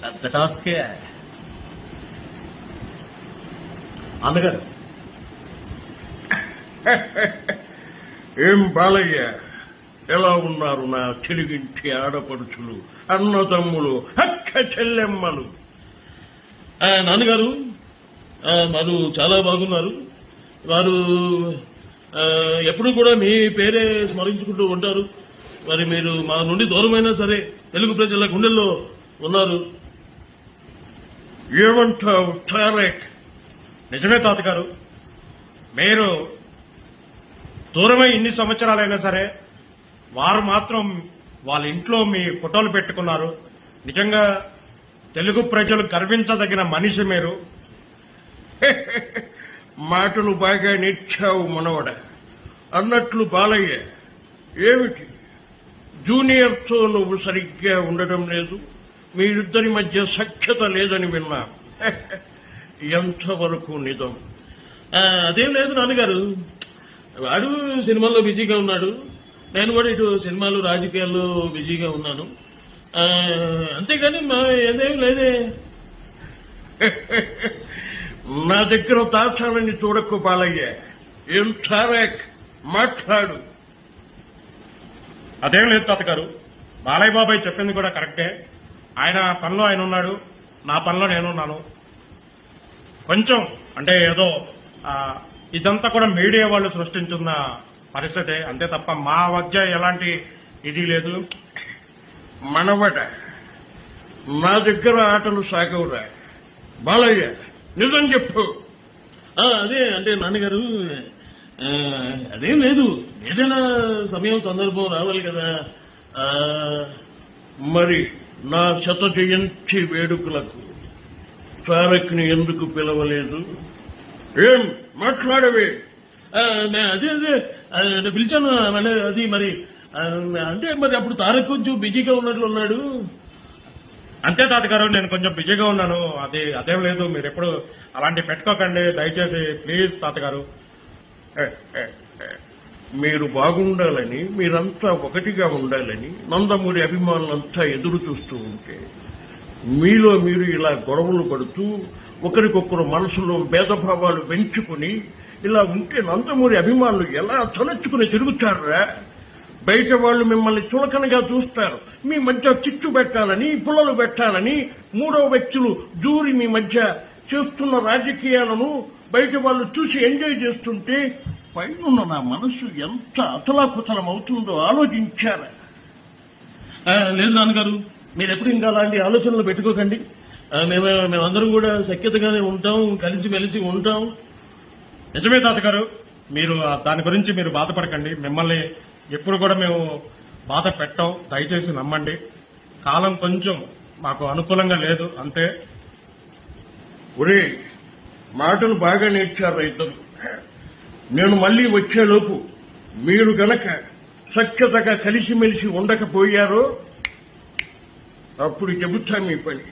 పెద్ద టాస్కే. అందుకని ఏం బాలయ్య, ఎలా ఉన్నారు నా తెలుగింటి ఆడపడుచులు, అన్నదమ్ములు, అక్క చెల్లెమ్మలు? నాన్నగారు వారు చాలా బాగున్నారు. వారు ఎప్పుడు కూడా మీ పేరే స్మరించుకుంటూ ఉంటారు. మరి మీరు మా నుండి దూరమైనా సరే తెలుగు ప్రజల గుండెల్లో ఉన్నారు. ఏమంటావు తారక్? నిజమే తాతగారు, మీరు దూరమై ఇన్ని సంవత్సరాలైనా సరే వారు మాత్రం వాళ్ళ ఇంట్లో మీ ఫోటోలు పెట్టుకున్నారు. నిజంగా తెలుగు ప్రజలు గర్వించదగిన మనిషి మీరు. మాటలు బాగా నేర్చావు మనవడ. అన్నట్లు బాలయ్య, ఏమిటి జూనియర్తో నువ్వు సరిగ్గా ఉండడం లేదు? మీరిద్దరి మధ్య సఖ్యత లేదని విన్నా. ఎంతవరకు నిజం? అదేం లేదు నాన్నగారు. వాడు సినిమాల్లో బిజీగా ఉన్నాడు, నేను కూడా ఇటు సినిమాలు రాజకీయాల్లో బిజీగా ఉన్నాను. అంతేగాని ఏదేం లేదే. నా దగ్గర దాచాలని చూడకు బాలయ్య. ఏం తారక్, మాట్లాడు. అదేం లేదు తాతగారు, బాలయ్య బాబాయ్ చెప్పింది కూడా కరెక్టే. ఆయన పనిలో ఆయన ఉన్నాడు, నా పనిలో నేనున్నాను. కొంచెం అంటే ఏదో ఇదంతా కూడా మీడియా వాళ్ళు సృష్టించున్న పరిస్థితి, అంతే తప్ప మా మధ్య ఎలాంటి ఇది లేదు. మనవడ, నా దగ్గర ఆటలు సాగవురా. బాలయ్య, నిజం చెప్పు. అదే అంటే నాన్నగారు, అదేం లేదు. ఏదైనా సమయం సందర్భం రావాలి కదా. మరి నా శత జయంతి వేడుకలకు తారక్ ని ఎందుకు పిలవలేదు? ఏం మాట్లాడవే? అదే పిలిచాను. అది మరి అంటే మరి అప్పుడు తారక్ కొంచెం బిజీగా ఉన్నట్లు ఉన్నాడు. అంతే తాతగారు, నేను కొంచెం బిజీగా ఉన్నాను. అదేం లేదు, మీరు ఎప్పుడు అలాంటి పెట్టుకోకండి దయచేసి, ప్లీజ్ తాతగారు. మీరు బాగుండాలని, మీరంతా ఒకటిగా ఉండాలని నందమూరి అభిమానులంతా ఎదురు చూస్తూ ఉంటే మీలో మీరు ఇలా గొడవలు పడుతూ ఒకరికొకరు మనసులో భేదభావాలు పెంచుకుని ఇలా ఉంటే నందమూరి అభిమానులు ఎలా తలెచ్చుకుని తిరుగుతారా? బయట వాళ్ళు మిమ్మల్ని చులకనగా చూస్తారు. మీ మధ్య చిచ్చు పెట్టాలని, పుల్లలు పెట్టాలని, మూడో వ్యక్తులు దూరి మీ మధ్య చేస్తున్న రాజకీయాలను బయట వాళ్ళు చూసి ఎంజాయ్ చేస్తుంటే పైన నా మనసు ఎంత అతలాకుతలం అవుతుందో ఆలోచించారా? లేదు నాన్నగారు, మీరు ఎప్పుడు ఇంకా అలాంటి ఆలోచనలు పెట్టుకోకండి. మేమందరం కూడా సఖ్యతగానే ఉంటాం, కలిసిమెలిసి ఉంటాం. నిజమే తాతగారు, మీరు దాని గురించి మీరు బాధపడకండి. మిమ్మల్ని ఎప్పుడు కూడా మేము బాధ పెట్టాం, దయచేసి నమ్మండి. కాలం కొంచెం మాకు అనుకూలంగా లేదు, అంతే. ఒరే, మాటలు బాగా నేర్చారు ఇద్దరు. నేను మళ్లీ వచ్చేలోపు మీరు గనక సఖ్యతగా కలిసిమెలిసి ఉండకపోయారో అప్పుడు చెబుతా మీ పని.